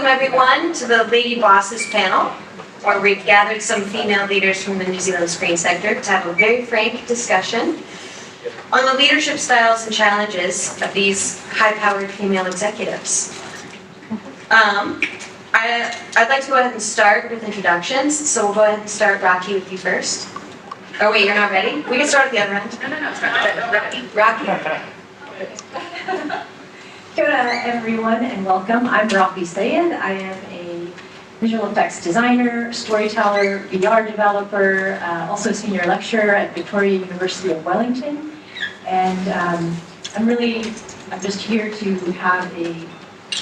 Welcome everyone to the Lady Bosses panel, where we've gathered some female leaders from the New Zealand screen sector to have a very frank discussion on the leadership styles and challenges of these high-powered female executives. I'd like to go ahead and start with introductions, so we'll go ahead and start, Rocky, with you first. Oh wait, you're not ready? We can start at the other end. No, it's not. Rocky. Kia ora, everyone, and welcome. I'm Rocky Sayed. I am a visual effects designer, storyteller, VR developer, also senior lecturer at Victoria University of Wellington. And I'm just here to have a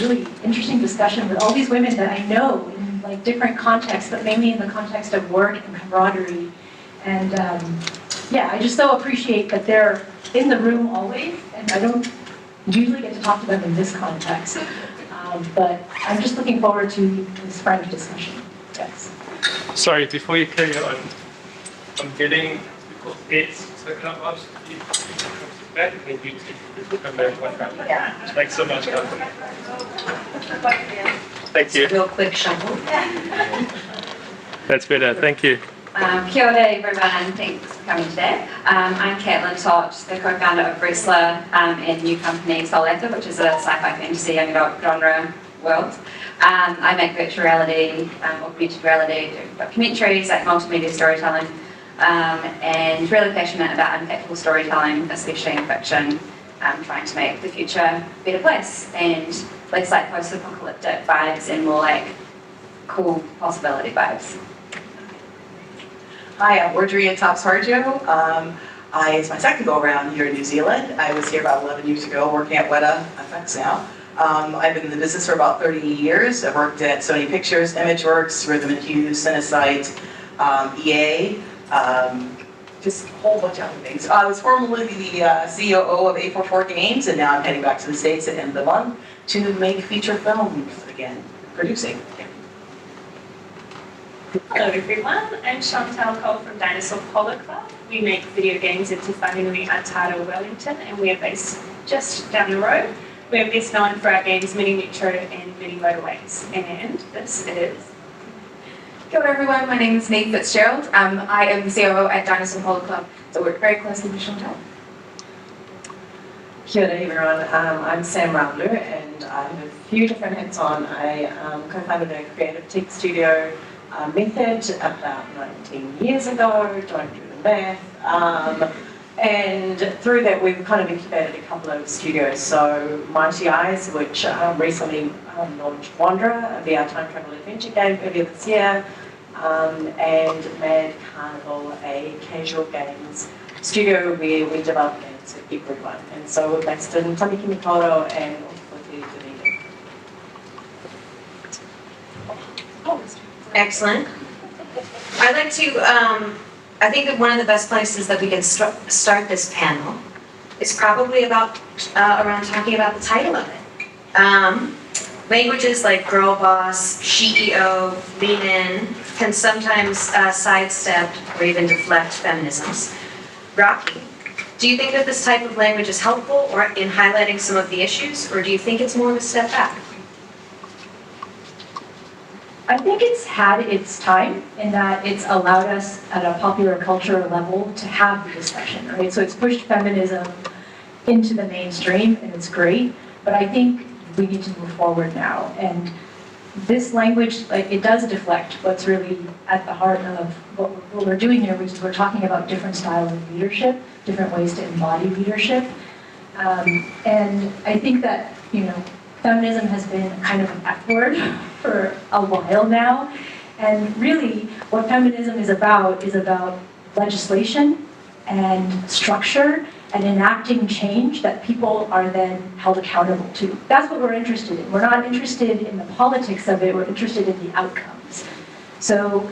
really interesting discussion with all these women that I know in like different contexts, but mainly in the context of work and camaraderie. And I just so appreciate that they're in the room always, and I don't usually get to talk to them in this context. But I'm just looking forward to this frank discussion. Yes. Sorry, before you carry on, I'm getting hits, so can I ask you back and you come back one time? Yeah. Thanks so much. Thank you. Real quick shuffle. That's better, thank you. Kia ora everyone, thanks for coming today. I'm Caitlin Tott, the co-founder of Wrestler and new company Soul Active, which is a sci-fi fantasy young adult genre world. I make virtual reality, augmented reality, documentaries, like multimedia storytelling, and really passionate about impactful storytelling, especially in fiction, trying to make the future a better place, and less like post-apocalyptic vibes and more like cool possibility vibes. Hi, I'm Audrey Tops-Harjo. It's my second go around here in New Zealand. I was here about 11 years ago working at Weta Effects now. I've been in the business for about 30 years. I've worked at Sony Pictures, ImageWorks, Rhythm & Hues, Cinesite, EA, just a whole bunch of other things. I was formerly the COO of A44 Games, and now I'm heading back to the States at the end of the month to make feature films again, producing. Hello everyone, I'm Chantal Cole from Dinosaur Polo Club. We make video games at Te Whanganui Aotearoa, Wellington, and we are based just down the road. We're best known for our games Mini Metro and Mini Motorways. And this is... Kia ora everyone, my name is Nate Fitzgerald. I am the COO at Dinosaur Polo Club, so work very closely with Chantal. Kia ora everyone, I'm Sam Raulu and I have a few different hats on. I co-founded a creative tech studio Method about 19 years ago, don't do the math, and through that we've kind of incubated a couple of studios. So Mighty Eyes, which recently launched Wanderer, a VR time travel adventure game earlier this year, and Mad Carnival, a casual games studio where we develop games for everyone. And so we're based in Tamaki Makaurau and Excellent. I'd like to, I think that one of the best places that we can start this panel is probably about, around talking about the title of it. Languages like girl boss, CEO, lean in, can sometimes sidestep or even deflect feminisms. Rocky, do you think that this type of language is helpful or in highlighting some of the issues, or do you think it's more of a step back? I think it's had its time in that it's allowed us at a popular culture level to have the discussion, right? So it's pushed feminism into the mainstream and it's great, but I think we need to move forward now. And this language, like, it does deflect what's really at the heart of what we're doing here, which is we're talking about different styles of leadership, different ways to embody leadership. And I think that, feminism has been kind of an F word for a while now. And really, what feminism is about legislation and structure and enacting change that people are then held accountable to. That's what we're interested in. We're not interested in the politics of it, we're interested in the outcomes. So,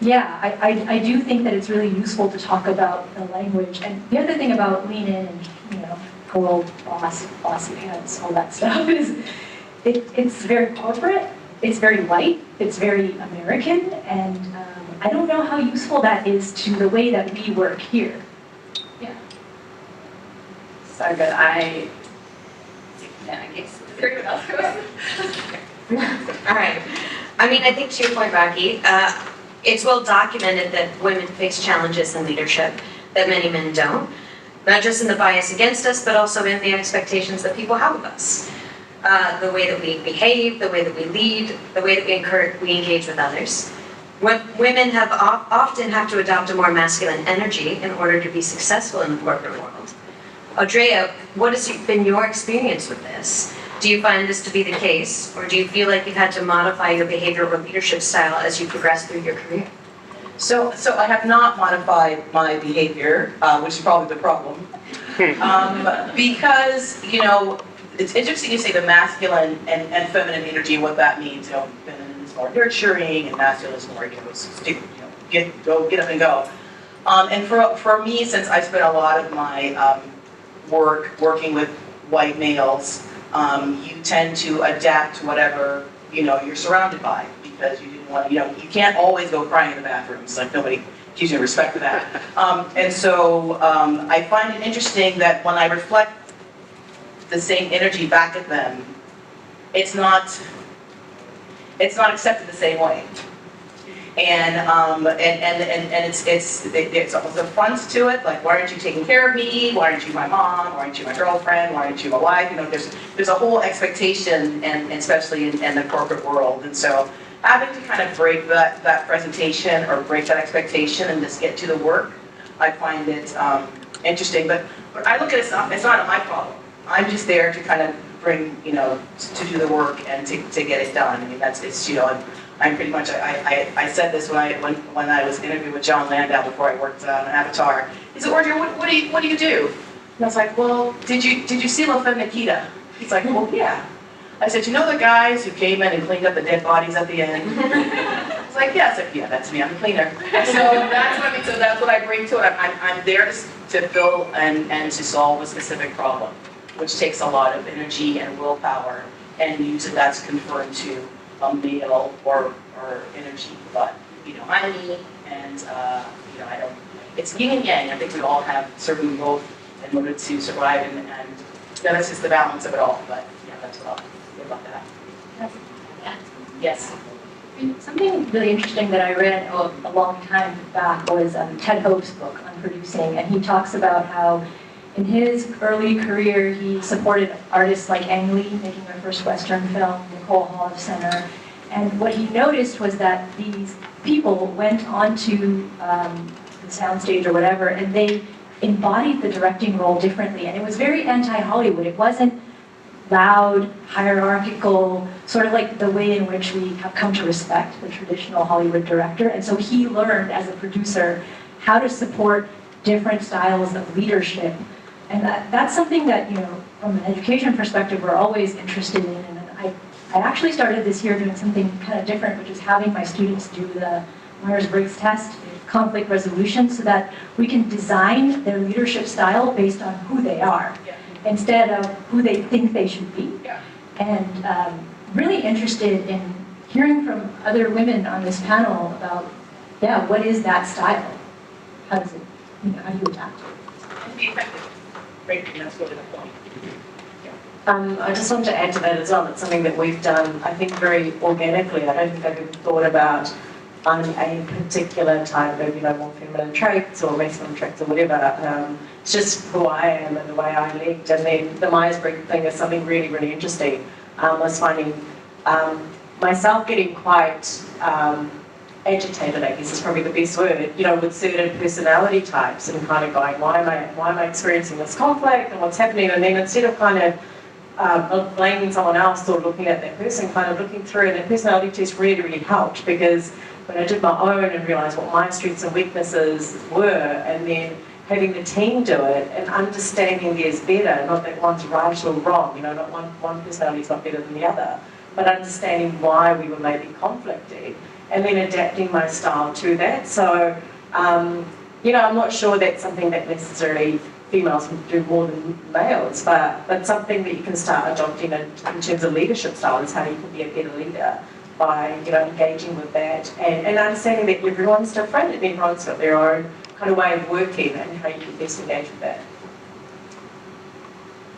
yeah, I do think that it's really useful to talk about the language. And the other thing about lean in and, girl boss, bossy pants, all that stuff is it's very corporate, it's very white, it's very American, and I don't know how useful that is to the way that we work here. Yeah. So good. I guess everyone else goes. All right. I mean, I think to your point, Rocky, it's well documented that women face challenges in leadership that many men don't. Not just in the bias against us, but also in the expectations that people have of us. The way that we behave, the way that we lead, the way that we engage with others. Women often have to adopt a more masculine energy in order to be successful in the corporate world. Audrea, what has been your experience with this? Do you find this to be the case, or do you feel like you've had to modify your behavior or leadership style as you progress through your career? So I have not modified my behavior, which is probably the problem. Because, you know, it's interesting you say the masculine and feminine energy, what that means. You know, feminine is more nurturing and masculine is more, get up and go. And for me, since I spent a lot of my working with white males, you tend to adapt to whatever, you're surrounded by, because you didn't want, you can't always go crying in the bathrooms, like nobody gives you respect for that. And so I find it interesting that when I reflect the same energy back at them, it's not accepted the same way. And it's almost a front to it, like, why aren't you taking care of me? Why aren't you my mom? Why aren't you my girlfriend? Why aren't you my wife? There's a whole expectation, and especially in the corporate world. And so having to kind of break that presentation or break that expectation and just get to the work, I find it interesting. But I look at it, it's not my problem. I'm just there to kind of bring, to do the work and to get it done. I mean, I'm pretty much, I said this when I was interviewed with John Landau before I worked on Avatar. He said, Audrey, what do you do? And I was like, well, did you see La Femme Nikita? He's like, well, yeah. I said, you know the guys who came in and cleaned up the dead bodies at the end? I was like, yeah. I said, yeah, that's me, I'm a cleaner. So that's what I mean, so that's what I bring to it. I'm there to fill and to solve a specific problem, which takes a lot of energy and willpower, and usually that's conferred to a male or energy, but I'm me, and I don't. It's yin and yang. I think we all have certain both in order to survive, and that's just the balance of it all. But yeah, that's what I'll say about that. Yes. Something really interesting that I read a long time back was Ted Hope's book on producing, and he talks about how in his early career he supported artists like Ang Lee making their first Western film, Nicole Hall Center, and what he noticed was that these people went onto the soundstage or whatever, and they embodied the directing role differently, and it was very anti-Hollywood. It wasn't loud, hierarchical, sort of like the way in which we have come to respect the traditional Hollywood director. And so he learned as a producer how to support different styles of leadership. And that's something that, from an education perspective, we're always interested in. And I actually started this year doing something kind of different, which is having my students do the Myers-Briggs test, conflict resolution, so that we can design their leadership style based on who they are, instead of who they think they should be. And really interested in hearing from other women on this panel about, what is that style? How does it, how do you adapt it? And be effective. Great, that's really the point. I just want to add to that as well. It's something that we've done, I think, very organically. I don't think I've ever thought about a particular type of, more feminine traits or masculine traits or whatever. It's just who I am and the way I lead. And then the Myers-Briggs thing is something really, really interesting. I was finding myself getting quite agitated, I guess is probably the best word, with certain personality types, and kind of going, why am I experiencing this conflict and what's happening? And then instead of kind of blaming someone else or looking at that person, kind of looking through, and the personality test really, really helped, because when I did my own and realised what my strengths and weaknesses were, and then having the team do it and understanding theirs better, not that one's right or wrong, not one personality is not better than the other, but understanding why we were maybe conflicting, and then adapting my style to that. So, I'm not sure that's something that necessarily females can do more than males, but something that you can start adopting in terms of leadership style is how you can be a better leader by, engaging with that and understanding that everyone's different and everyone's got their own kind of way of working and how you can best engage with that.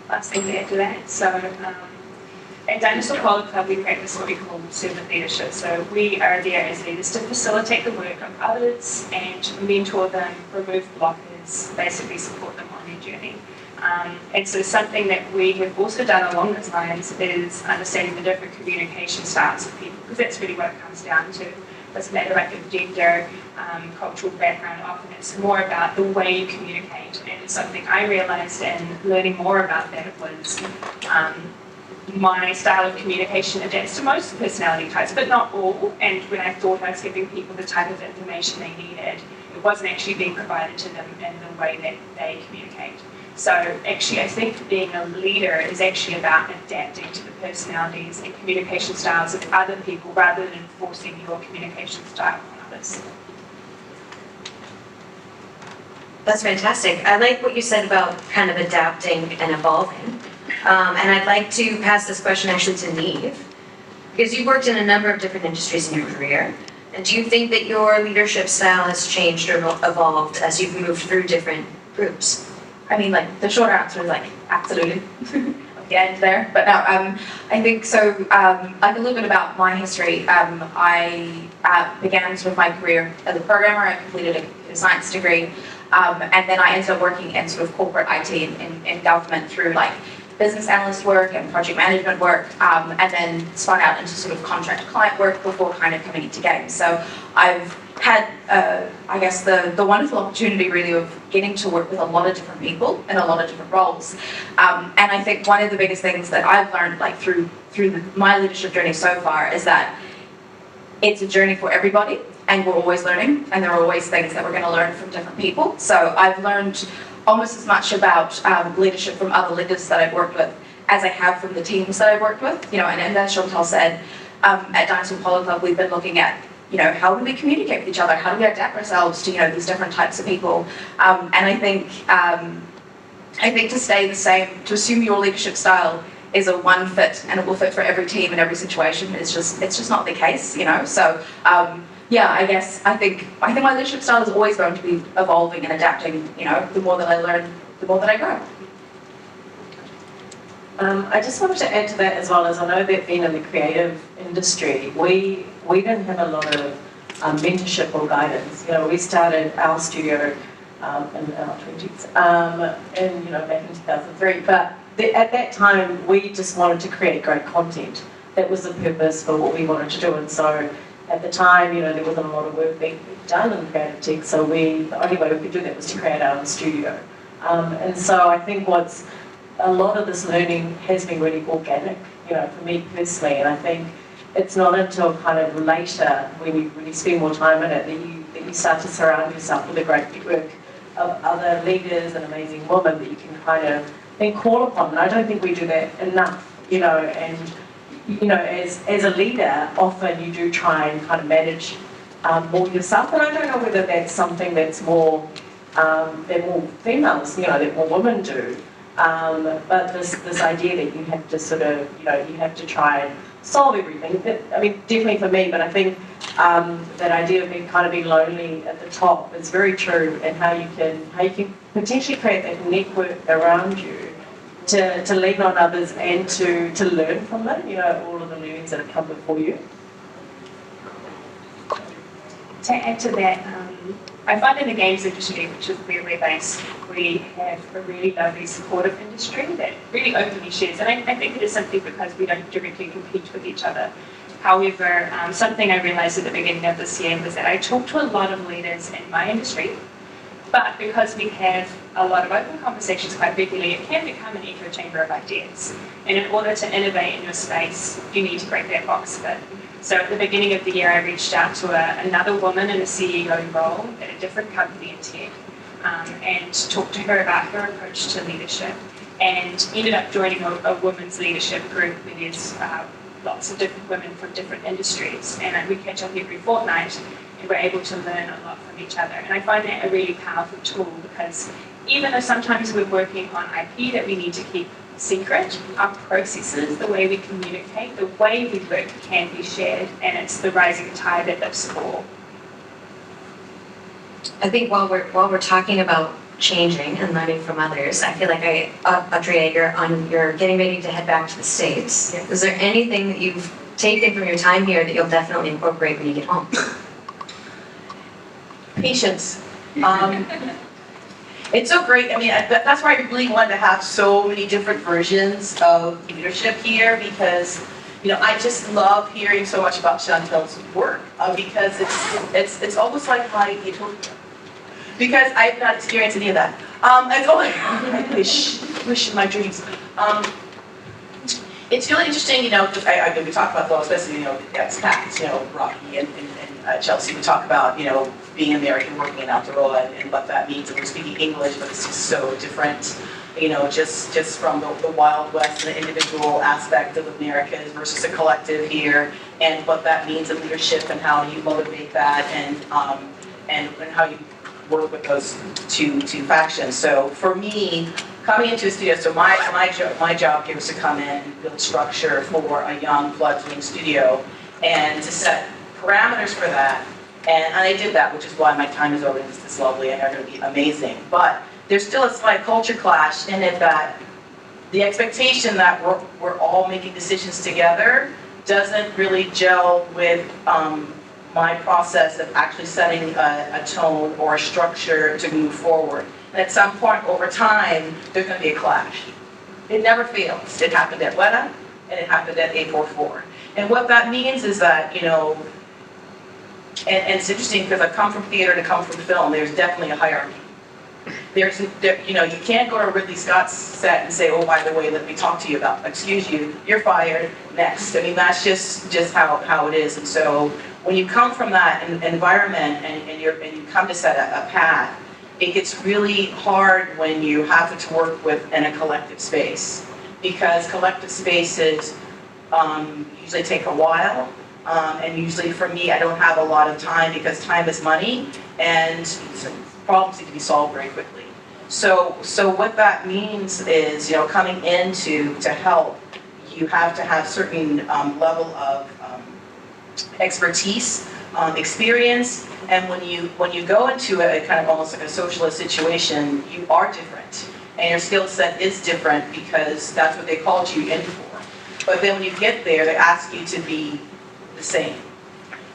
Last thing to add to that. So At Dinosaur Polo Club, we practice what we call servant leadership. So we are there as leaders to facilitate the work of others and mentor them, remove blockers, basically support them on their journey. And so something that we have also done along those lines is understanding the different communication styles of people, because that's really what it comes down to. It doesn't matter about your gender, cultural background, often it's more about the way you communicate. And something I realized in learning more about that was my style of communication adapts to most personality types, but not all. And when I thought I was giving people the type of information they needed, it wasn't actually being provided to them in the way that they communicate. So actually, I think being a leader is actually about adapting to the personalities and communication styles of other people rather than enforcing your communication style on others. That's fantastic. I like what you said about kind of adapting and evolving. And I'd like to pass this question actually to Neve, because you've worked in a number of different industries in your career. And do you think that your leadership style has changed or evolved as you've moved through different groups? I mean, like, the short answer is like, absolutely. At the end there. But no, I think so, like a little bit about my history. I began sort of my career as a programmer. I completed a computer science degree. And then I ended up working in sort of corporate IT in government through like business analyst work and project management work, and then spun out into sort of contract client work before kind of coming into games. So I've had, I guess, the wonderful opportunity really of getting to work with a lot of different people in a lot of different roles. And I think one of the biggest things that I've learned like through my leadership journey so far is that it's a journey for everybody, and we're always learning, and there are always things that we're going to learn from different people. So I've learned almost as much about leadership from other leaders that I've worked with as I have from the teams that I've worked with. You know, and as Chantal said, at Dinosaur Polo Club, we've been looking at, you know, how do we communicate with each other? How do we adapt ourselves to, you know, these different types of people? And I think to stay the same, to assume your leadership style is a one fit and it will fit for every team and every situation, it's just not the case, you know. So yeah, I think my leadership style is always going to be evolving and adapting. You know, the more that I learn, the more that I grow. I just wanted to add to that as well, as I know that being in the creative industry, we didn't have a lot of mentorship or guidance. You know, we started our studio in our 20s, and you know, back in 2003. But at that time, we just wanted to create great content. That was the purpose for what we wanted to do, and so. At the time, you know, there wasn't a lot of work being done in creative tech, so the only way we could do that was to create our own studio. And so I think a lot of this learning has been really organic, you know, for me personally, and I think it's not until kind of later, when you spend more time in it, that you start to surround yourself with a great network of other leaders and amazing women that you can kind of then call upon. And I don't think we do that enough, you know, and you know, as a leader, often you do try and kind of manage more yourself, and I don't know whether that's something that's more that more females, you know, that more women do. But this idea that you have to sort of, you know, you have to try and solve everything. I mean, definitely for me, but I think that idea of being lonely at the top is very true, and how you can potentially create that network around you. To lean on others and to learn from them, you know, all of the learnings that have come before you. To add to that, I find in the games industry, which is where we're based, we have a really lovely supportive industry that really openly shares, and I think it is simply because we don't directly compete with each other. However, something I realized at the beginning of this year was that I talk to a lot of leaders in my industry, but because we have a lot of open conversations quite regularly, it can become an echo chamber of ideas. And in order to innovate in your space, you need to break that box a bit. So at the beginning of the year, I reached out to another woman in a CEO role at a different company in tech, and talked to her about her approach to leadership, and ended up joining a women's leadership group where there's lots of different women from different industries. And we catch up every fortnight, and we're able to learn a lot from each other. And I find that a really powerful tool, because even though sometimes we're working on IP that we need to keep secret, our processes, the way we communicate, the way we work can be shared, and it's the rising tide that lifts all. I think while we're talking about changing and learning from others. I feel like Audrey, you're getting ready to head back to the States. Is there anything that you've taken from your time here that you'll definitely incorporate when you get home? Patience. It's so great. I mean, that's why I really wanted to have so many different versions of leadership here because, I just love hearing so much about Chantel's work because it's almost like my utopia. Because I've not experienced any of that. It's only, I wish in my dreams. It's really interesting, because we talk about those, especially, the expats, Rocky and Chelsea, we talk about, being American, working in Aotearoa and what that means. And we're speaking English, but it's just so different, just from the Wild West and the individual aspect of Americas versus a collective here, and what that means in leadership and how you motivate that and how you work with those two factions. So for me, coming into a studio, so my job here was to come in and build structure for a young fledgling studio and to set parameters for that. And I did that, which is why my time is over. It's lovely and they're going to be amazing. But there's still a slight culture clash in it that the expectation that we're all making decisions together doesn't really gel with my process of actually setting a tone or a structure to move forward. And at some point over time, there's going to be a clash. It never fails. It happened at WETA and it happened at 844. And what that means is that, and it's interesting because I've come from theater to come from film, there's definitely a hierarchy. You can't go to Ridley Scott's set and say, oh, by the way, let me talk to you about, excuse you, you're fired, next. I mean, that's just how it is. And so when you come from that environment and you come to set a path, it gets really hard when you have to work in a collective space. Because collective spaces usually take a while. And usually for me, I don't have a lot of time because time is money and problems need to be solved very quickly. So what that means is, coming in to help, you have to have certain level of expertise, experience, and when you go into a kind of almost like a socialist situation, you are different. And your skill set is different because that's what they called you in for. But then when you get there, they ask you to be the same.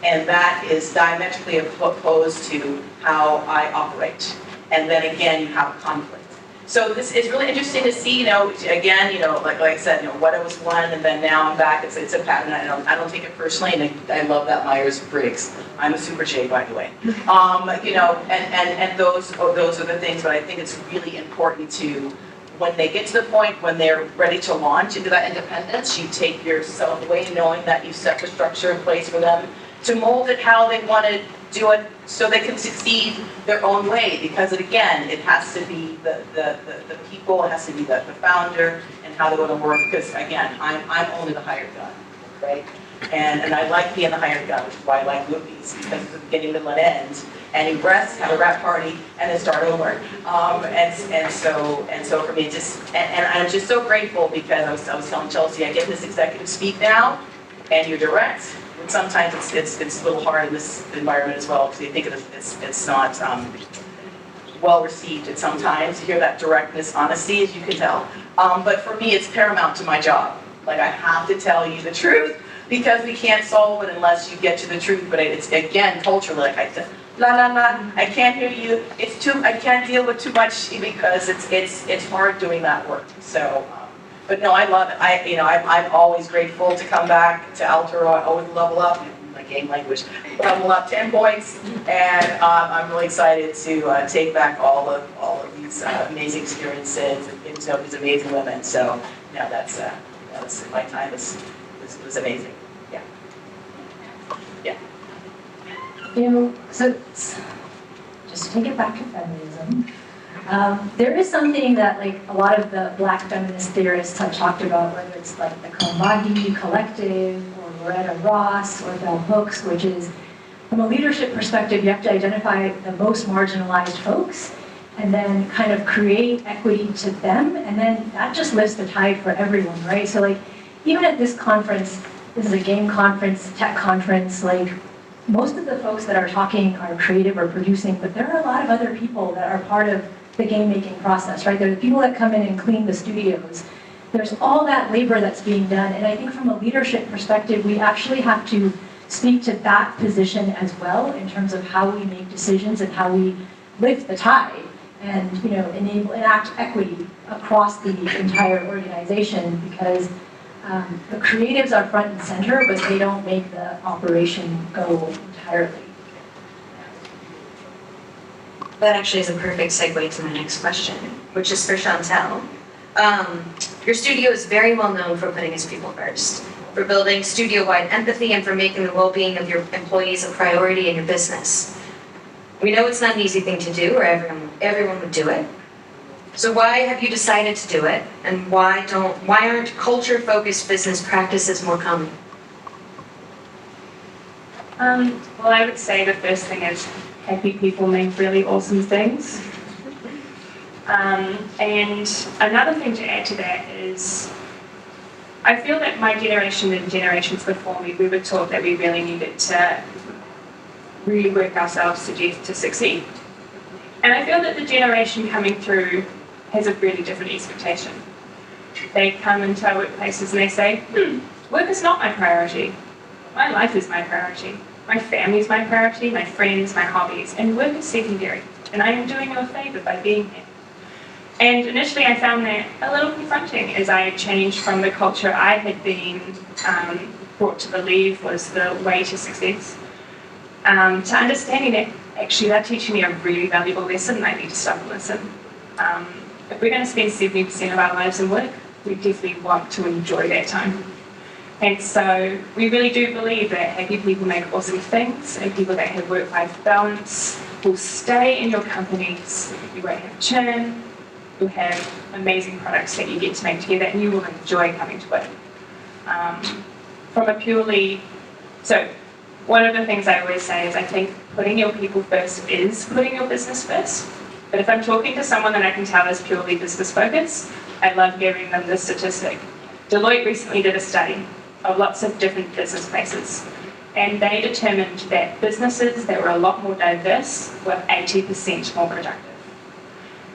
And that is diametrically opposed to how I operate. And then again, you have a conflict. So this is really interesting to see, again, like I said, what it was one, and then now I'm back. It's a pattern. I don't take it personally, and I love that Myers-Briggs. I'm a super J, by the way. And those are the things. But I think it's really important to, when they get to the point when they're ready to launch into that independence, you take yourself away, knowing that you've set the structure in place for them to mold it how they want to do it, so they can succeed their own way. Because again, it has to be the people, it has to be the founder, and how they want to work. Because again, I'm only the hired gun, right? And I like being the hired gun, which is why I like movies, because it's the beginning, middle, and end. And you rest, have a wrap party, and then start over. And so for me, and I'm just so grateful because I was telling Chelsea, I get this executive speak now, and you're direct. And sometimes it's a little hard in this environment as well because they think it's not well received. And sometimes you hear that directness, honesty, as you can tell. But for me, it's paramount to my job. Like, I have to tell you the truth because we can't solve it unless you get to the truth. But it's, again, culturally, like I said, I can't hear you. I can't deal with too much because it's hard doing that work. So, but no, I love it. I'm always grateful to come back to Aotearoa. I always level up. My game language, level up 10 points, and I'm really excited to take back all of these amazing experiences and get to know these amazing women. So, yeah, that's my time was amazing. So just to take it back to feminism, there is something that like a lot of the Black feminist theorists have talked about, whether it's like the Kaumagi Collective or Loretta Ross or Bell Hooks, which is from a leadership perspective, you have to identify the most marginalized folks and then kind of create equity to them, and then that just lifts the tide for everyone, right? So like even at this conference, this is a game conference, tech conference, like most of the folks that are talking are creative or producing, but there are a lot of other people that are part of the game making process, right? There are the people that come in and clean the studios. There's all that labor that's being done, and I think from a leadership perspective, we actually have to speak to that position as well in terms of how we make decisions and how we lift the tide and enact equity across the entire organization, because the creatives are front and center, but they don't make the operation go entirely. That actually is a perfect segue to my next question, which is for Chantel. Your studio is very well known for putting its people first, for building studio-wide empathy, and for making the well-being of your employees a priority in your business. We know it's not an easy thing to do, or everyone would do it. So why have you decided to do it, and why aren't culture-focused business practices more common? Well, I would say the first thing is happy people make really awesome things. And another thing to add to that is I feel that my generation and generations before me, we were taught that we really needed to really work ourselves to succeed. And I feel that the generation coming through has a really different expectation. They come into our workplaces and they say, work is not my priority. My life is my priority. My family is my priority, my friends, my hobbies, and work is secondary. And I am doing you a favour by being here. And initially I found that a little confronting as I changed from the culture I had been brought to believe was the way to success, to understanding that actually they're teaching me a really valuable lesson and I need to stop and listen. If we're going to spend 70% of our lives in work, we definitely want to enjoy that time. And so we really do believe that happy people make awesome things, and people that have work-life balance will stay in your companies. You won't have churn, you'll have amazing products that you get to make together, and you will enjoy coming to work. So one of the things I always say is I think putting your people first is putting your business first. But if I'm talking to someone that I can tell is purely business focused, I love giving them this statistic. Deloitte recently did a study of lots of different business places, and they determined that businesses that were a lot more diverse were 80% more productive.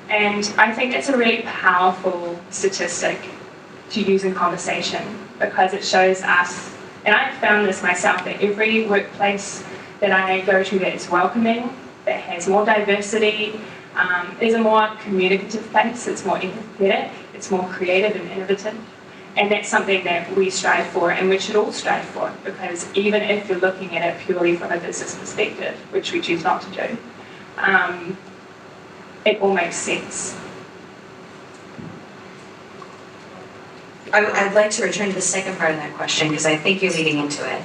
And I think it's a really powerful statistic to use in conversation, because it shows us, and I've found this myself, that every workplace that I go to that is welcoming, that has more diversity, is a more communicative place, it's more empathetic, it's more creative and innovative. And that's something that we strive for, and we should all strive for, because even if you're looking at it purely from a business perspective, which we choose not to do, it all makes sense. I'd like to return to the second part of that question, because I think you're leading into it.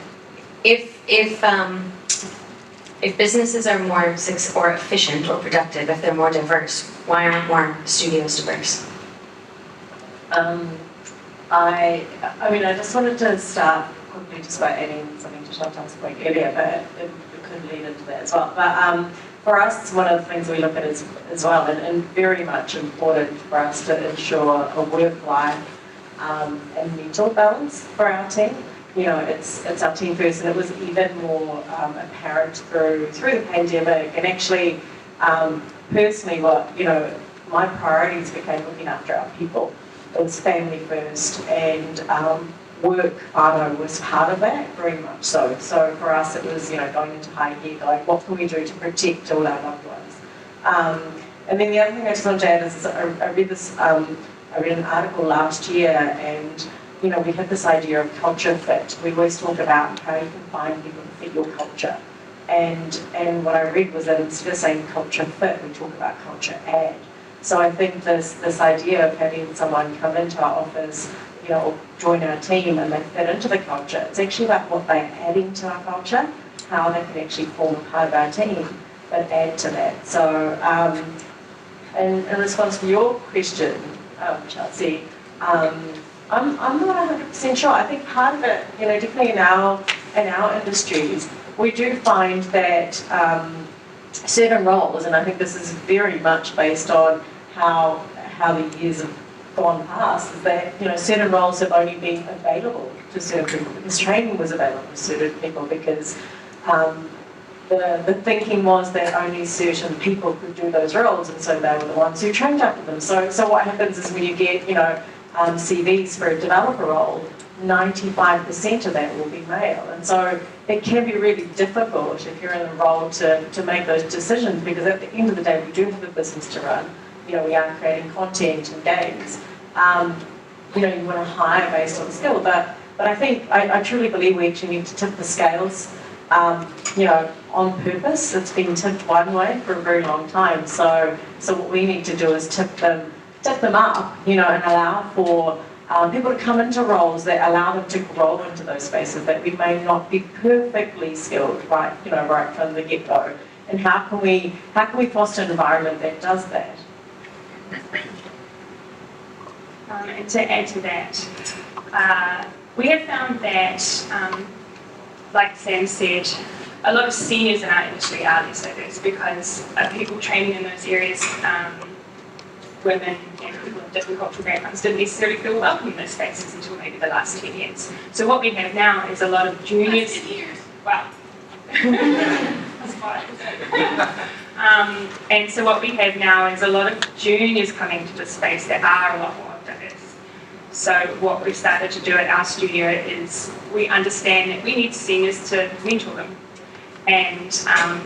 If businesses are more or efficient or productive, if they're more diverse, why aren't more studios diverse? I just wanted to start quickly just by adding something to Chantal's point earlier, but it could lead into that as well. But for us, it's one of the things we look at as well, and very much important for us to ensure a work-life and mental balance for our team. You know, it's our team first, and it was even more apparent through the pandemic. And actually, personally, my priorities became looking after our people. It was family first, and work was part of that, very much so. So for us, it was going into high gear, going, what can we do to protect all our loved ones? And then the other thing I just wanted to add is I read an article last year, and we had this idea of culture fit. We always talk about how you can find people to fit your culture. And what I read was that instead of saying culture fit, we talk about culture add. So I think this idea of having someone come into our office, or join our team and they fit into the culture, it's actually about what they're adding to our culture, how they can actually form a part of our team, but add to that. So in response to your question, Chelsea, I'm not 100% sure. I think part of it, definitely in our industries, we do find that certain roles, and I think this is very much based on how the years have gone past, is that certain roles have only been available to certain people because training was available to certain people, because the thinking was that only certain people could do those roles, and so they were the ones who trained up to them. So what happens is when you get, CVs for a developer role, 95% of that will be male. And so it can be really difficult if you're in a role to make those decisions, because at the end of the day, we do have a business to run. We are creating content and games. You want to hire based on skill, but I think, I truly believe we actually need to tip the scales, on purpose. It's been tipped one way for a very long time. So what we need to do is tip them up, and allow for people to come into roles that allow them to grow into those spaces that we may not be perfectly skilled, right from the get-go. And how can we foster an environment that does that? And to add to that, we have found that, like Sam said, a lot of seniors in our industry are less diverse because people training in those areas, women and people of different cultural backgrounds, didn't necessarily feel welcome in those spaces until maybe the last 10 years. So what we have now is a lot of juniors. 10 years. Wow. That's quite. And so what we have now is a lot of juniors coming to the space that are a lot more diverse. So what we've started to do at our studio is we understand that we need seniors to mentor them. And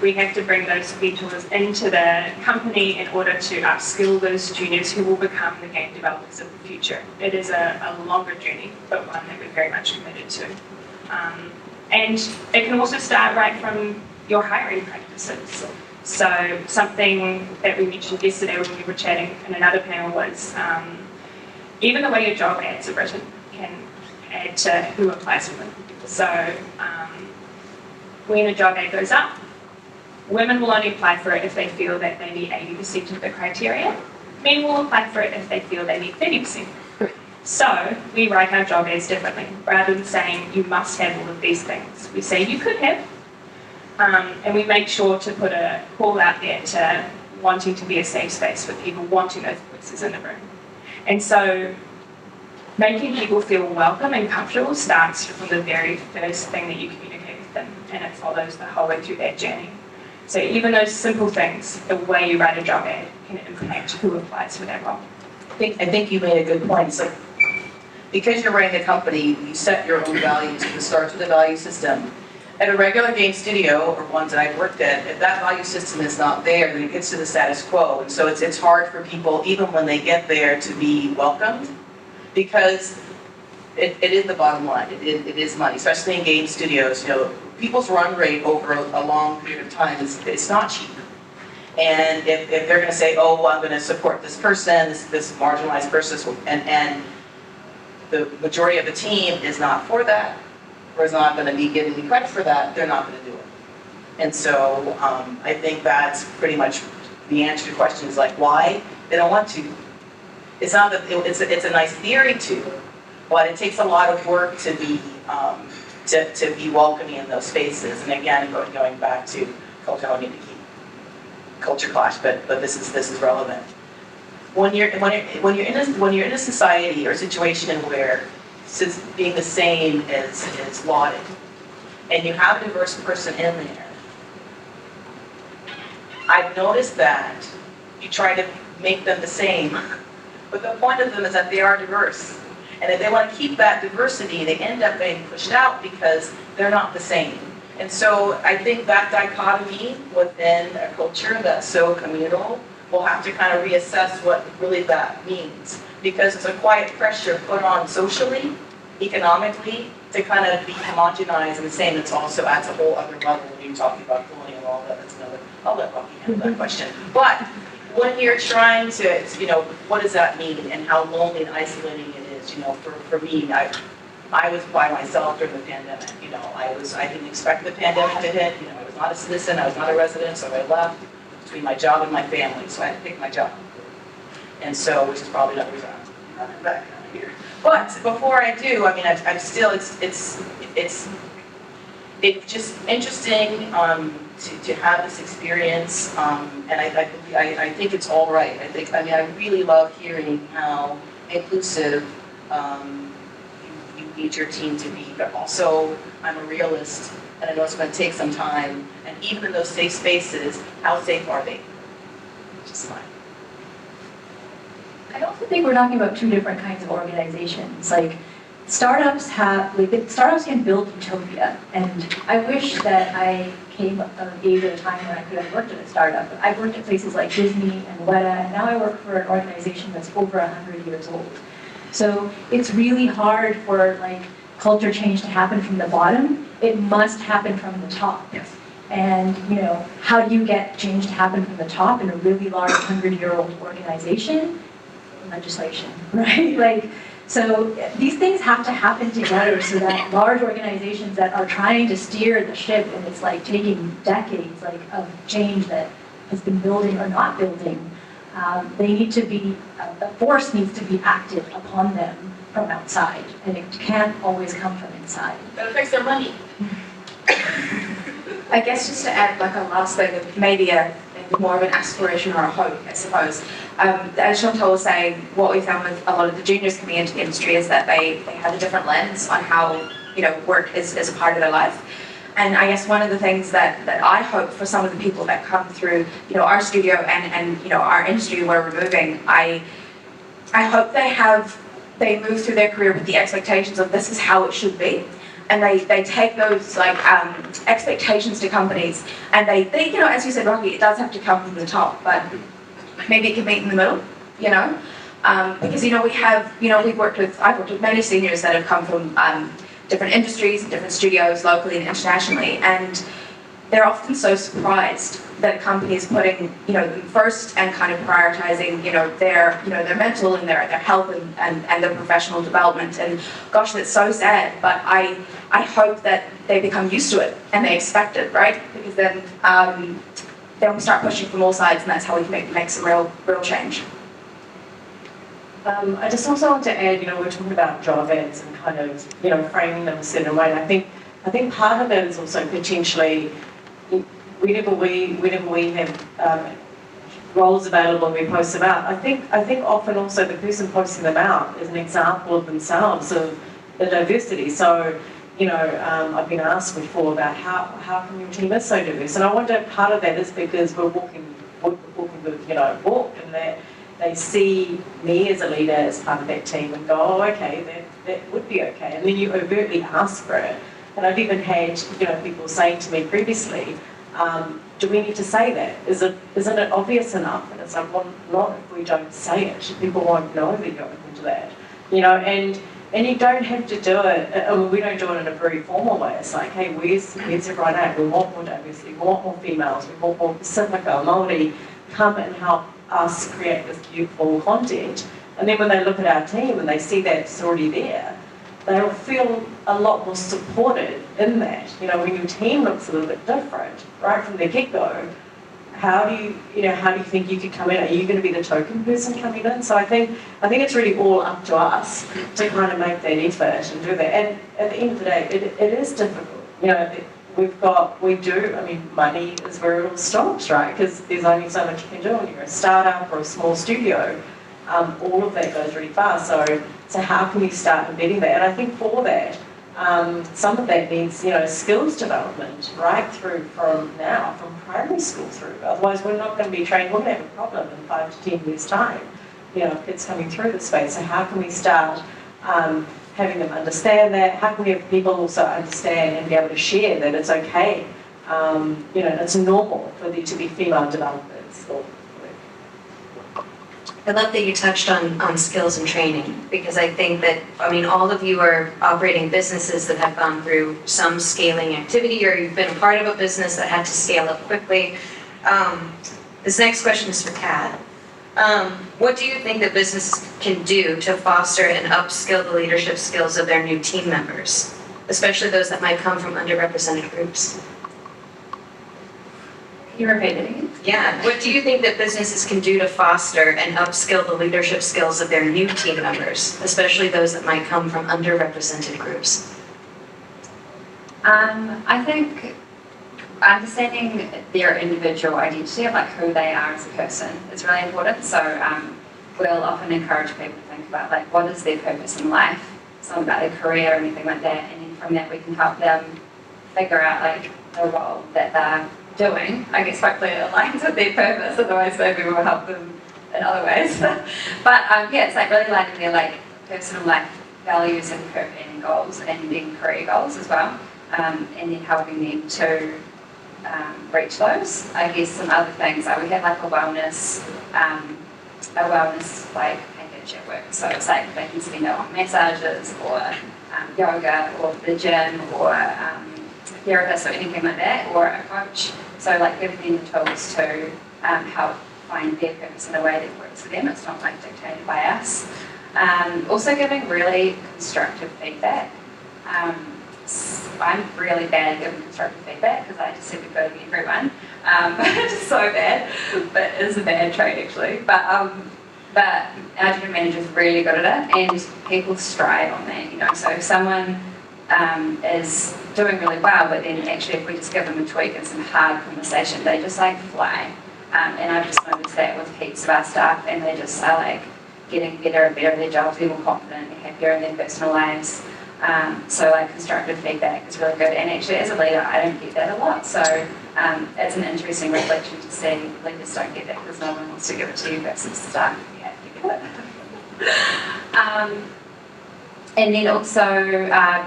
we have to bring those mentors into the company in order to upskill those juniors who will become the game developers of the future. It is a longer journey, but one that we're very much committed to. And it can also start right from your hiring practices. So something that we mentioned yesterday when we were chatting in another panel was even the way your job ads are written can add to who applies for them. So when a job ad goes up, women will only apply for it if they feel that they meet 80% of the criteria. Men will apply for it if they feel they meet 30%. So we write our job ads differently. Rather than saying you must have all of these things, we say you could have. And we make sure to put a call out there to wanting to be a safe space for people, wanting those voices in the room. And so making people feel welcome and comfortable starts from the very first thing that you communicate with them, and it follows the whole way through that journey. So even those simple things, the way you write a job ad can impact who applies for that role. I think you made a good point. So because you're running a company, you set your own values. It starts with a value system. At a regular game studio, or ones that I've worked at, if that value system is not there, then it gets to the status quo. And so it's hard for people, even when they get there, to be welcomed, because it is the bottom line. It is money, especially in game studios. People's run rate over a long period of time it's not cheap. And if they're going to say, oh, well, I'm going to support this person, this marginalized person, and the majority of the team is not for that, or is not going to be giving me credit for that, they're not going to do it. And so I think that's pretty much the answer to the question is like, why? They don't want to. It's not that it's a nice theory to, but it takes a lot of work to be welcoming in those spaces. And again, going back to culture, I need to keep culture clash, but this is relevant. When you're in a society or situation where being the same is lauded, and you have a diverse person in there, I've noticed that you try to make them the same, but the point of them is that they are diverse. And if they want to keep that diversity, they end up getting pushed out because they're not the same. And so I think that dichotomy within a culture that's so communal, we'll have to kind of reassess what really that means. Because it's a quiet pressure put on socially, economically, to kind of be homogenized and the same. It's also adds a whole other level when you're talking about bullying and all that. That's another, I'll let Rocky handle that question. But when you're trying to, what does that mean and how lonely and isolating it is? For me, I was by myself during the pandemic. I didn't expect the pandemic to hit. I was not a citizen, I was not a resident, so I left between my job and my family. So I had to pick my job. And so, which is probably another reason I'm back here. But before I do, I'm still, it's just interesting to have this experience, and I think it's all right. I really love hearing how inclusive you need your team to be, but also I'm a realist. and I know it's going to take some time. And even in those safe spaces, how safe are they? Just fine. I also think we're talking about two different kinds of organizations. Like startups startups can build utopia, and I wish that I came of age at a time when I could have worked at a startup. I've worked at places like Disney and Weta, and now I work for an organization that's over 100 years old. So it's really hard for like culture change to happen from the bottom. It must happen from the top. Yes. And how do you get change to happen from the top in a really large 100-year-old organization? Legislation, right? Like, so these things have to happen together so that large organizations that are trying to steer the ship, and it's like taking decades like of change that has been building or not building, they need to be, the force needs to be acted upon them from outside, and it can't always come from inside. That affects their money. I guess just to add like a last thing, maybe more of an aspiration or a hope, I suppose. As Chantal was saying, what we found with a lot of the juniors coming into the industry is that they have a different lens on how work is a part of their life. And I guess one of the things that I hope for some of the people that come through our studio and our industry where we're moving, I hope they move through their career with the expectations of this is how it should be. And they take those expectations to companies, and they as you said, Rocky, it does have to come from the top, but maybe it can meet in the middle, because I've worked with many seniors that have come from different industries and different studios locally and internationally, and they're often so surprised that a company is putting them first and kind of prioritizing their mental and their health and their professional development. And gosh, that's so sad, but I hope that they become used to it and they expect it, right? Because then we start pushing from all sides, and that's how we can make some real change. I just also want to add, we're talking about job ads and kind of, framing them a certain way. And I think part of that is also potentially whenever we have roles available and we post them out, I think often also the person posting them out is an example of themselves, of the diversity. So, I've been asked before about how come your team is so diverse, and I wonder part of that is because we're walking the walk, and that they see me as a leader as part of that team and go, oh, okay, that would be okay, and then you overtly ask for it. And I've even had people saying to me previously, do we need to say that? Isn't it obvious enough? And it's like, well, not if we don't say it. People won't know that you're open to that. And you don't have to do it. We don't do it in a very formal way. It's like, hey, where's everyone at? We want more diversity. We want more females. We want more Pacifica, Māori. Come and help us create this beautiful content. And then when they look at our team and they see that it's already there, they'll feel a lot more supported in that. When your team looks a little bit different, right from the get-go, how do you think you could come in? Are you going to be the token person coming in? So I think it's really all up to us to kind of make that effort and do that. And at the end of the day, it is difficult. Money is where it all stops, right? Because there's only so much you can do when you're a startup or a small studio. All of that goes really fast. So how can you start embedding that? And I think for that, some of that needs, skills development right through from primary school through. Otherwise, we're not going to be trained. We're going to have a problem in 5 to 10 years' time. Kids coming through the space. So how can we start having them understand that? How can we have people also understand and be able to share that it's okay? It's normal for there to be female developers. I love that you touched on skills and training, because I think that, all of you are operating businesses that have gone through some scaling activity, or you've been a part of a business that had to scale up quickly. This next question is for Kat. What do you think that businesses can do to foster and upskill the leadership skills of their new team members, especially those that might come from underrepresented groups? Can you repeat it again? Yeah, what do you think that businesses can do to foster and upskill the leadership skills of their new team members, especially those that might come from underrepresented groups? I think understanding their individual identity, of who they are as a person, is really important. So we'll often encourage people to think about what is their purpose in life, something about their career, anything like that, and then from that we can help them figure out like the role that they're doing. I guess hopefully it aligns with their purpose, otherwise maybe we'll help them in other ways. But yeah, it's like really aligning their like personal life values and goals, and then career goals as well, and then helping them to reach those. I guess some other things, we have like a wellness like package at work. So it's like they can spend it on massages or yoga or the gym or therapist or anything like that, or a coach. So like giving them the tools to help find their purpose in a way that works for them. It's not like dictated by us. Also giving really constructive feedback. I'm really bad at giving constructive feedback because I just said we've got to be everyone. Just so bad, but it's a bad trait actually. But our general manager's really good at it, and people strive on that. You know, so if someone is doing really well, but then actually if we just give them a tweak and some hard conversation, they just like fly. And I've just noticed that with heaps of our staff, and they just are like getting better and better at their jobs, they're more confident, they're happier in their personal lives. So like constructive feedback is really good, and actually as a leader I don't get that a lot, so it's an interesting reflection to see leaders don't get that because no one wants to give it to you versus staff, you have to give it. And then also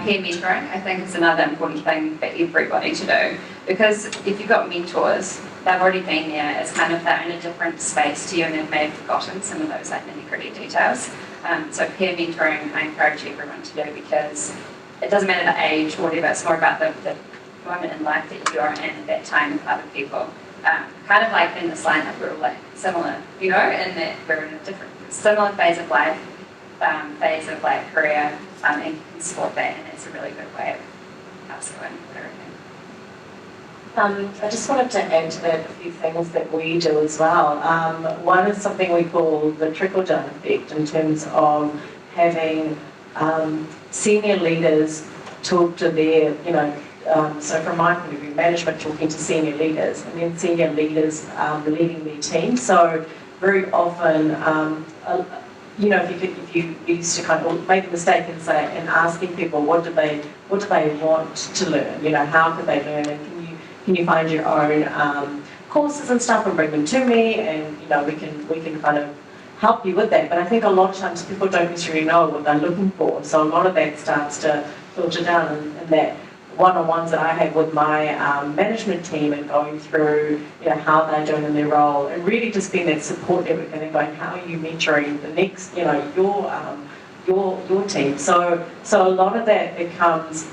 peer mentoring, I think is another important thing for everybody to do, because if you've got mentors, they've already been there, it's kind of they're in a different space to you and they may have forgotten some of those like nitty-gritty details. So peer mentoring, I encourage everyone to do, because it doesn't matter the age or whatever, it's more about the moment in life that you are in at that time with other people. Kind of like in this lineup, we're all like similar, you know, in that we're in a different, similar phase of life, phase of like career, and you can support that, and it's a really good way of upskilling with everything. I just wanted to add to that a few things that we do as well. One is something we call the trickle-down effect, in terms of having senior leaders talk to their, so from my point of view, management talking to senior leaders, and then senior leaders leading their team. So very often, if you used to kind of make a mistake and asking people what do they want to learn, how could they learn, and can you find your own courses and stuff and bring them to me, and we can kind of help you with that. But I think a lot of times people don't necessarily know what they're looking for, so a lot of that starts to filter down, and that one-on-ones that I have with my management team, and going through how they're doing in their role, and really just being that support network, and then going, how are you mentoring the next your team. So a lot of that becomes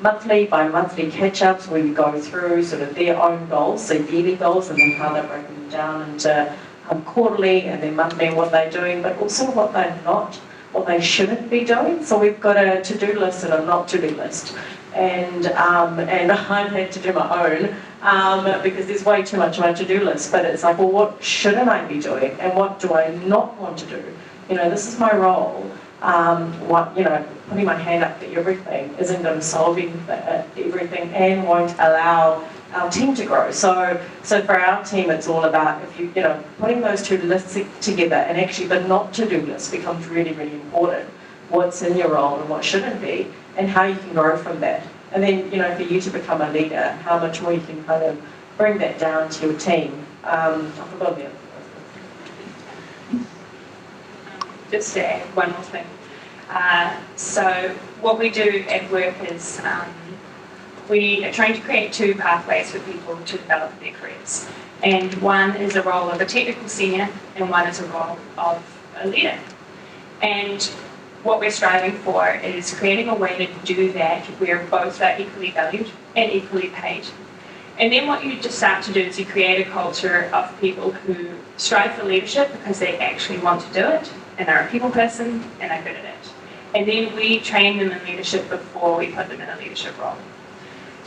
monthly by monthly catch-ups, where we go through sort of their own goals, so yearly goals, and then how they're breaking them down into quarterly and then monthly, and what they're doing, but also what they shouldn't be doing. So we've got a to-do list and a not to-do list, and I've had to do my own because there's way too much on my to-do list. But it's like, well, what shouldn't I be doing, and what do I not want to do? This is my role. Putting my hand up for everything isn't going to solve everything, and won't allow our team to grow. So for our team, it's all about, if you putting those two lists together, and actually the not to-do list becomes really, really important. What's in your role and what shouldn't be, and how you can grow from that. And then for you to become a leader, how much more you can kind of bring that down to your team. I forgot the other. Just to add one more thing. So what we do at work is we are trying to create two pathways for people to develop their careers. And one is a role of a technical senior, and one is a role of a leader. And what we're striving for is creating a way to do that where both are equally valued and equally paid. And then what you just start to do is you create a culture of people who strive for leadership because they actually want to do it, and they're a people person, and they're good at it. And then we train them in leadership before we put them in a leadership role.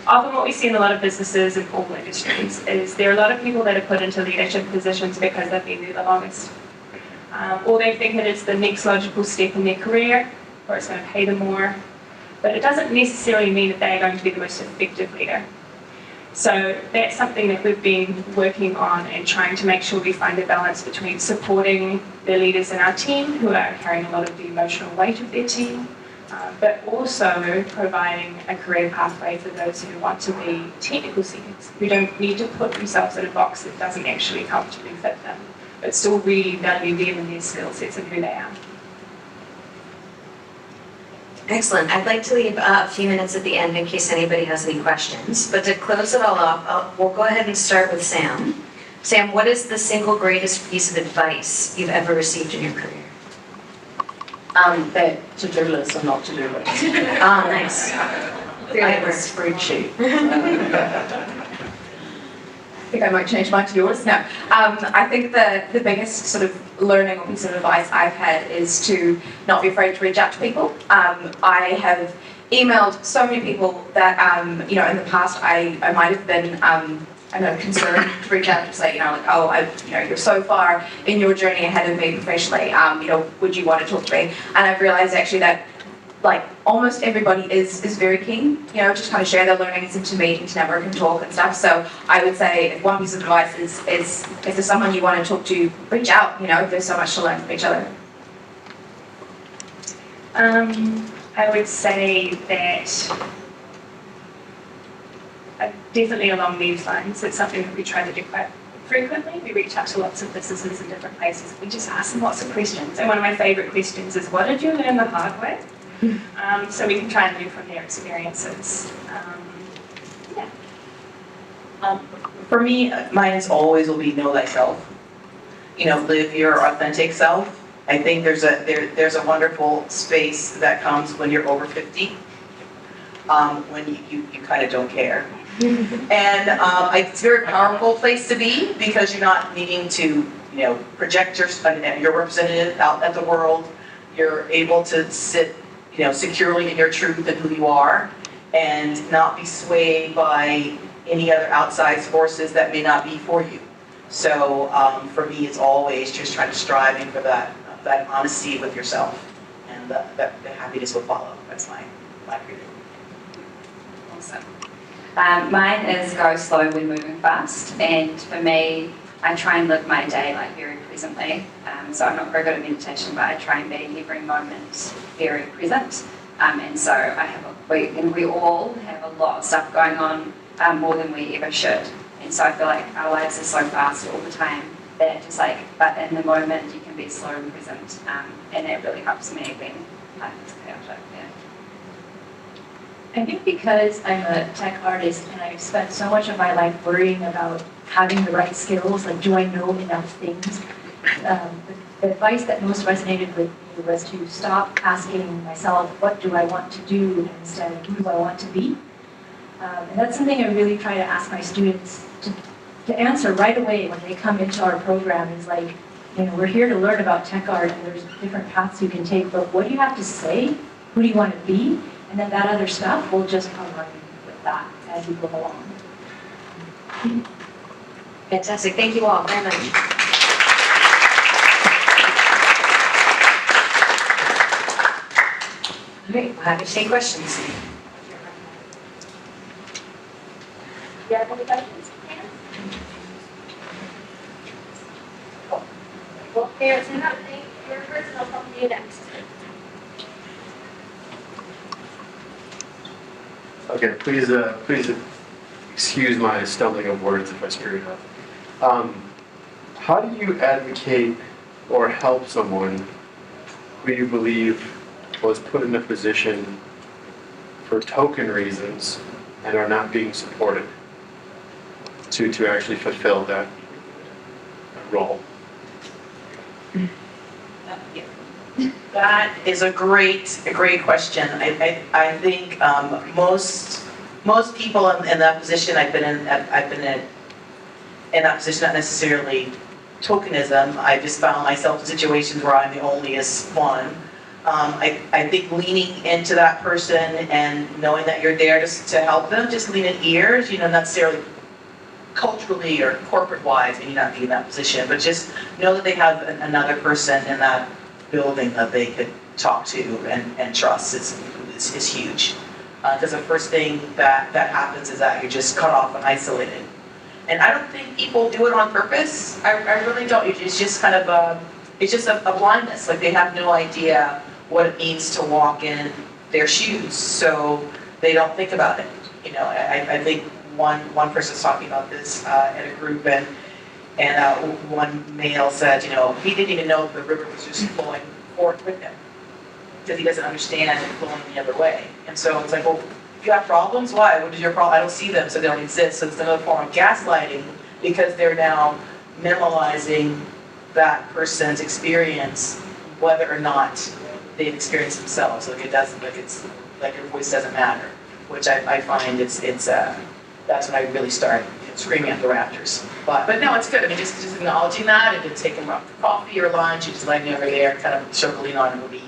Often what we see in a lot of businesses and all industries is there are a lot of people that are put into leadership positions because they've been there the longest. Or they think that it's the next logical step in their career, or it's going to pay them more. But it doesn't necessarily mean that they are going to be the most effective leader. So that's something that we've been working on, and trying to make sure we find a balance between supporting the leaders in our team who are carrying a lot of the emotional weight of their team, but also providing a career pathway for those who want to be technical seekers, who don't need to put themselves in a box that doesn't actually comfortably fit them, but still really value them and their skill sets and who they are. Excellent. I'd like to leave a few minutes at the end in case anybody has any questions. But to close it all off, we'll go ahead and start with Sam. Sam, what is the single greatest piece of advice you've ever received in your career? That to-do list or not to-do list. Oh, nice. I have a spreadsheet. I think I might change mine to yours. No, I think the biggest sort of learning or piece of advice I've had is to not be afraid to reach out to people. I have emailed so many people that, you know, in the past I might have been, I know, concerned to reach out to say, you know, like, oh, you're so far in your journey ahead of me professionally, you know, would you want to talk to me? And I've realized actually that, like, almost everybody is very keen, you know, to kind of share their learnings and to meet and to network and talk and stuff. So I would say if one piece of advice is if there's someone you want to talk to, reach out, you know, there's so much to learn from each other. I would say that definitely along these lines, it's something that we try to do quite frequently. We reach out to lots of businesses in different places. We just ask them lots of questions. And one of my favourite questions is, what did you learn the hard way? So we can try and learn from their experiences. For me, mine's always will be know thyself. You know, live your authentic self. I think there's a wonderful space that comes when you're over 50, when you kind of don't care. And it's a very powerful place to be because you're not needing to, you know, project your representative out at the world. You're able to sit, you know, securely in your truth and who you are, and not be swayed by any other outside forces that may not be for you. So for me, it's always just trying to striving for that honesty with yourself, and the happiness will follow. That's my creative. Awesome. Mine is go slow when moving fast, and for me, I try and live my day like very presently. So I'm not very good at meditation, but I try and be every moment very present. And so we all have a lot of stuff going on, more than we ever should. And so I feel like our lives are so fast all the time that just like, but in the moment you can be slow and present, and it really helps me when life is chaotic. Yeah. I think because I'm a tech artist and I've spent so much of my life worrying about having the right skills, like do I know enough things? The advice that most resonated with me was to stop asking myself, what do I want to do, and instead, who do I want to be? And that's something I really try to ask my students to answer right away when they come into our program is like, you know, we're here to learn about tech art and there's different paths you can take, but what do you have to say? Who do you want to be? And then that other stuff will just come on with that as we go along. Fantastic. Thank you all very much. All right, we'll happy to take questions. Do you have any questions? Well, here's another your personal company next. Okay, please excuse my stumbling of words if I screw it up. How do you advocate or help someone who you believe was put in a position for token reasons and are not being supported to actually fulfill that role? That is a great question. I think most people in that position I've been in that position, not necessarily tokenism. I just found myself in situations where I'm the onlyest one. I think leaning into that person and knowing that you're there to help them, just lean in ears, you know, not necessarily culturally or corporate wise, and you not be in that position, but just know that they have another person in that building that they could talk to and trust is huge. Because the first thing that happens is that you're just cut off and isolated. And I don't think people do it on purpose. I really don't. It's just kind of a blindness. Like they have no idea what it means to walk in their shoes, so they don't think about it. You know, I think one person's talking about this at a group, and one male said, you know, he didn't even know the river was just flowing forth with him, because he doesn't understand it flowing the other way. And so it's like, well, if you have problems, why? What is your problem? I don't see them, so they don't exist. So it's another form of gaslighting, because they're now minimalizing that person's experience, whether or not they've experienced themselves. Like it doesn't, like it's like your voice doesn't matter, which I find it's that's when I really start screaming at the rafters. But no, it's good. I mean, just acknowledging that, and to take them out for coffee or lunch, and just letting them over there, kind of circling on it will be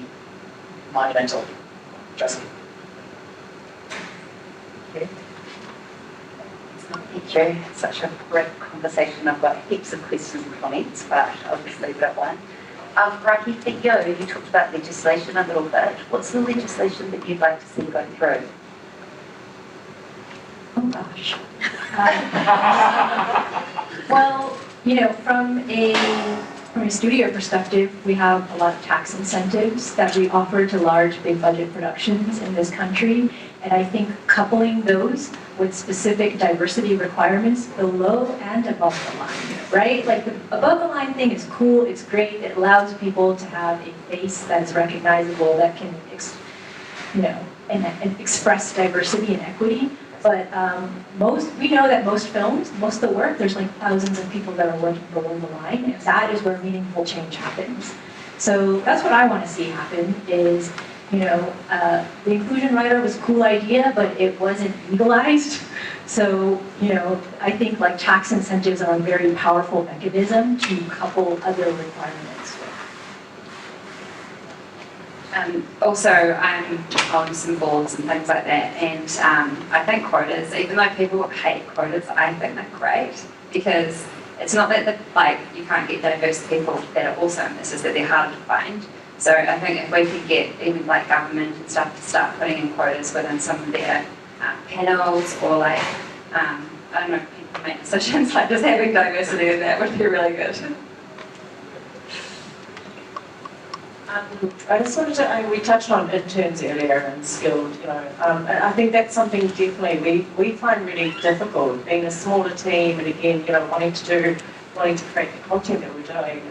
monumental. Trust me. Thank you. Such a great conversation. I've got heaps of questions and comments, but I'll just leave it at one. Raki, for you talked about legislation a little bit. What's the legislation that you'd like to see go through? Oh gosh. Well, you know, from a studio perspective, we have a lot of tax incentives that we offer to large, big budget productions in this country. And I think coupling those with specific diversity requirements below and above the line, right? Like the above the line thing is cool, it's great, it allows people to have a face that is recognizable, that can, and express diversity and equity. But we know that most films, most of the work, there's like thousands of people that are working below the line, and that is where meaningful change happens. So that's what I want to see happen is, the inclusion rider was a cool idea, but it wasn't legalized. So, I think like tax incentives are a very powerful mechanism to couple other requirements. Also, I'm on some boards and things like that, and I think quotas, even though people hate quotas, I think they're great, because it's not that you can't get diverse people that are awesome, it's just that they're harder to find. So I think if we could get even like government and stuff to start putting in quotas within some of their panels, or I don't know, people make decisions, like just having diversity in that would be really good. I just wanted to, we touched on interns earlier and skilled, and I think that's something definitely we find really difficult, being a smaller team, and again, wanting to create the content that we're doing.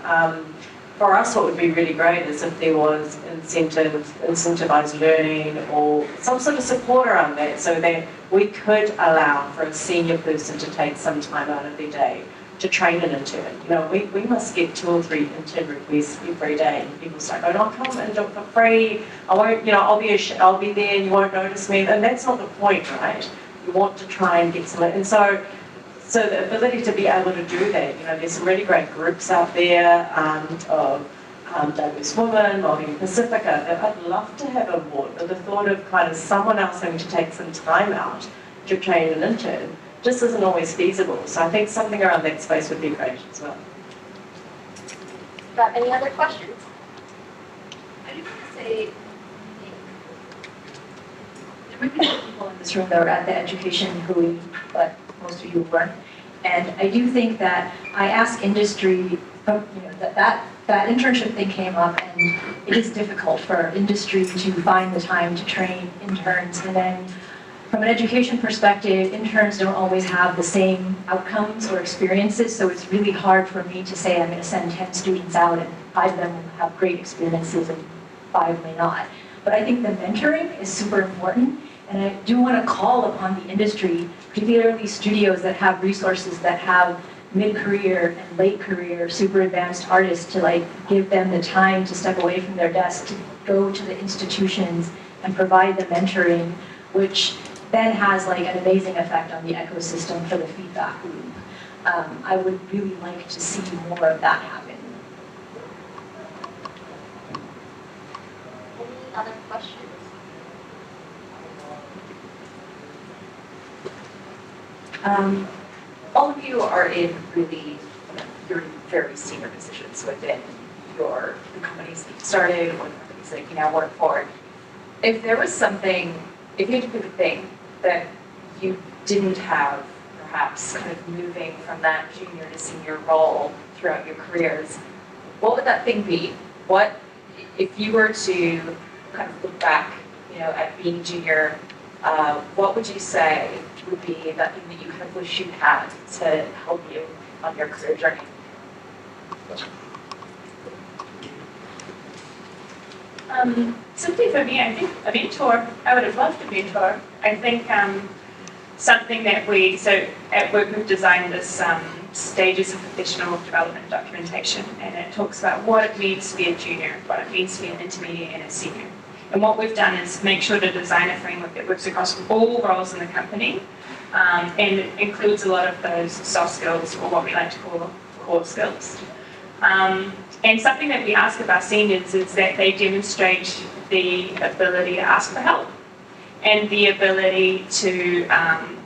For us, what would be really great is if there was incentivized learning or some sort of support around that, so that we could allow for a senior person to take some time out of their day to train an intern. We must get 2 or 3 intern requests every day, and people start going, "I'll come and do it for free. I won't, I'll be there, and you won't notice me." And that's not the point, right? You want to try and get some, and so the ability to be able to do that, there's some really great groups out there of diverse women, Māori Pacifica, that I'd love to have on board, but the thought of kind of someone else having to take some time out to train an intern just isn't always feasible. So I think something around that space would be great as well. Got any other questions? I do want to say, there might be some people in this room that were at the education who, but most of you weren't. And I do think that I ask industry, that internship thing came up, and it is difficult for industry to find the time to train interns. And then from an education perspective, interns don't always have the same outcomes or experiences, so it's really hard for me to say I'm going to send 10 students out and 5 of them will have great experiences and 5 may not. But I think the mentoring is super important, and I do want to call upon the industry, particularly studios that have resources that have mid-career and late career super advanced artists, to give them the time to step away from their desk, to go to the institutions and provide the mentoring, which then has an amazing effect on the ecosystem for the feedback loop. I would really like to see more of that happen. Any other questions? All of you are in you're in very senior positions within the companies that you started or the companies that you now work for. If there was something, if you had to pick a thing that you didn't have, perhaps kind of moving from that junior to senior role throughout your careers, what would that thing be? What, if you were to kind of look back at being junior, what would you say would be that thing that you kind of wish you had to help you on your career journey? Simply for me, I think a mentor, I would have loved a mentor. I think something that so at work we've designed this stages of professional development documentation, and it talks about what it means to be a junior, what it means to be an intermediate and a senior. And what we've done is make sure to design a framework that works across all roles in the company, and it includes a lot of those soft skills, or what we like to call core skills. And something that we ask of our seniors is that they demonstrate the ability to ask for help and the ability to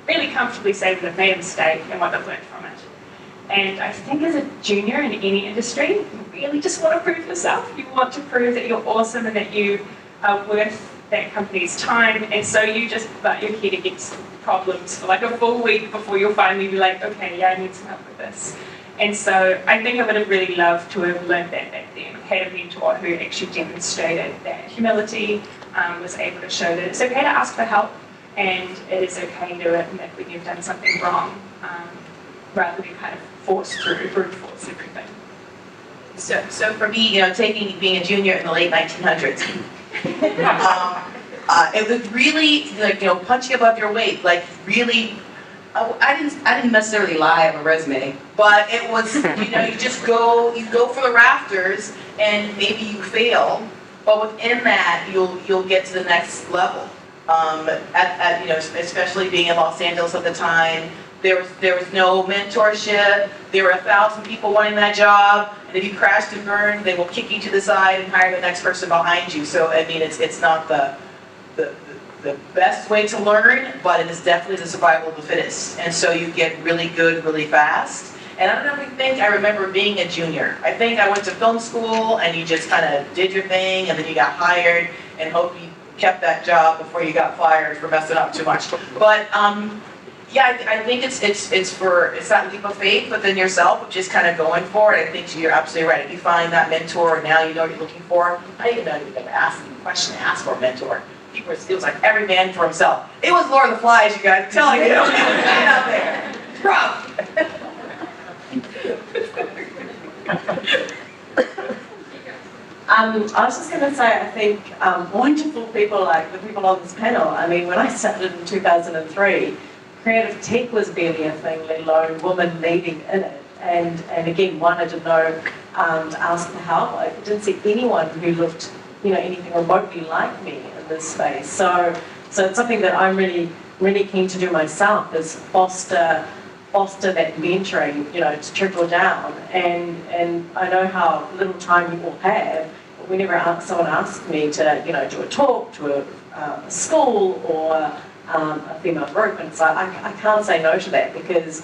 really comfortably say that they've made a mistake and what they've learned from it. And I think as a junior in any industry, you really just want to prove yourself. You want to prove that you're awesome and that you are worth that company's time. And so you just butt your head against problems for like a full week before you'll finally be like, okay, yeah, I need some help with this. And so I think I would have really loved to have learned that back then, had a mentor who actually demonstrated that humility, was able to show that it's okay to ask for help and it is okay to admit when you've done something wrong, rather than kind of force through, brute force everything. So for me, being a junior in the late 1900s, it was really like, punching above your weight, like really. I didn't necessarily lie on a resume, but it was, you go for the rafters and maybe you fail, but within that you'll get to the next level. Especially being in Los Angeles at the time, there was no mentorship. There were 1,000 people wanting that job, and if you crashed and burned, they will kick you to the side and hire the next person behind you. So I mean, it's not the best way to learn, but it is definitely the survival of the fittest. And so you get really good really fast. And I don't really think I remember being a junior. I think I went to film school and you just kind of did your thing and then you got hired and hope you kept that job before you got fired for messing up too much. But yeah, I think it's not leap of faith within yourself, but just kind of going for it. I think you're absolutely right. If you find that mentor and now you know what you're looking for, I didn't know you were going to ask the question to ask for a mentor. It was like every man for himself. It was Lord of the Flies, you guys, I'm telling you. Get out there. It's rough. I was just going to say, I think wonderful people like the people on this panel. I mean, when I started in 2003, creative tech was barely a thing, let alone women leading in it. And again, one, I didn't know to ask for help. I didn't see anyone who looked, anything remotely like me in this space. So it's something that I'm really, really keen to do myself, is foster that mentoring, to trickle down. And I know how little time you all have, but whenever someone asks me to, do a talk to a school or a female group, and it's like, I can't say no to that because,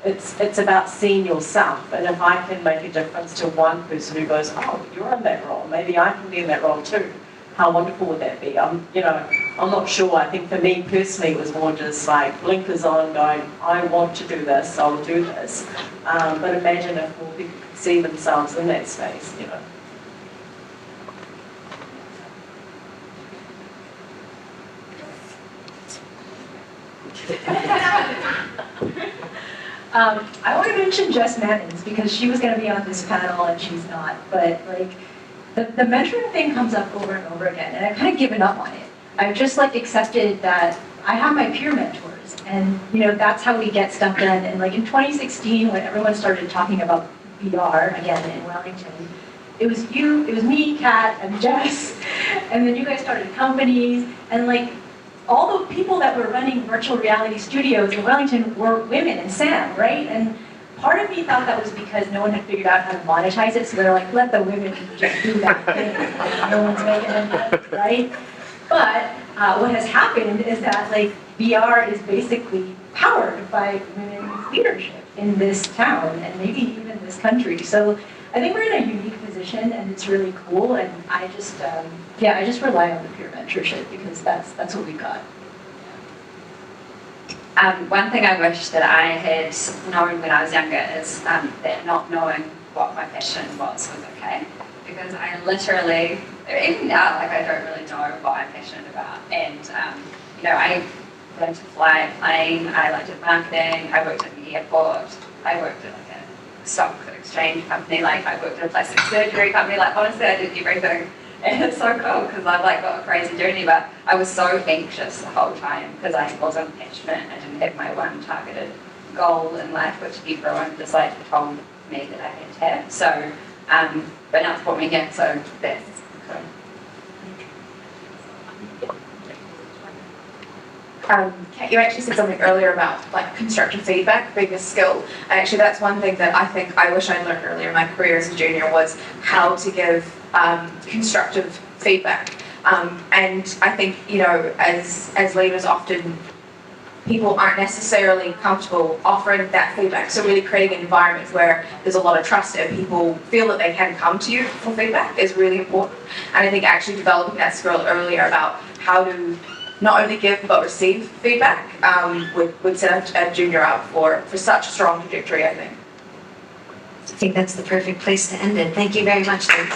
it's about seeing yourself. And if I can make a difference to one person who goes, oh, you're in that role, maybe I can be in that role too. How wonderful would that be? I'm not sure. I think for me personally, it was more just like blinkers on, going, I want to do this, I'll do this. But imagine if more people could see themselves in that space, I want to mention Jess Mannins because she was going to be on this panel and she's not. But the mentoring thing comes up over and over again, and I've kind of given up on it. I've just accepted that I have my peer mentors, and that's how we get stuff done. And in 2016, when everyone started talking about VR again in Wellington, it was me, Kat, and Jess, and then you guys started companies, and all the people that were running virtual reality studios in Wellington were women, and Sam, right? And part of me thought that was because no one had figured out how to monetize it, so they're like, let the women just do that thing. No one's making it, right? But what has happened is that VR is basically powered by women's leadership in this town and maybe even this country. So I think we're in a unique position and it's really cool. And I just rely on the peer mentorship because that's what we got. One thing I wish that I had known when I was younger is that not knowing what my passion was okay. Because I literally, even now, like I don't really know what I'm passionate about. And, you know, I learned to fly a plane, I learned marketing, I worked at the airport, I worked at like a stock exchange company, like I worked at a plastic surgery company, like honestly I did everything. And it's so cool because I've like got a crazy journey, but I was so anxious the whole time because I wasn't passionate, I didn't have my one targeted goal in life, which everyone just like told me that I had to have. So, but now it's brought me here, so that's cool. Kate, you actually said something earlier about like constructive feedback being a skill. And actually that's one thing that I think I wish I'd learned earlier in my career as a junior was how to give constructive feedback. And I think, you know, as leaders often people aren't necessarily comfortable offering that feedback. So really creating an environment where there's a lot of trust and people feel that they can come to you for feedback is really important. And I think actually developing that skill earlier about how to not only give but receive feedback would set a junior up for such a strong trajectory, I think. I think that's the perfect place to end it. Thank you very much, Lynn.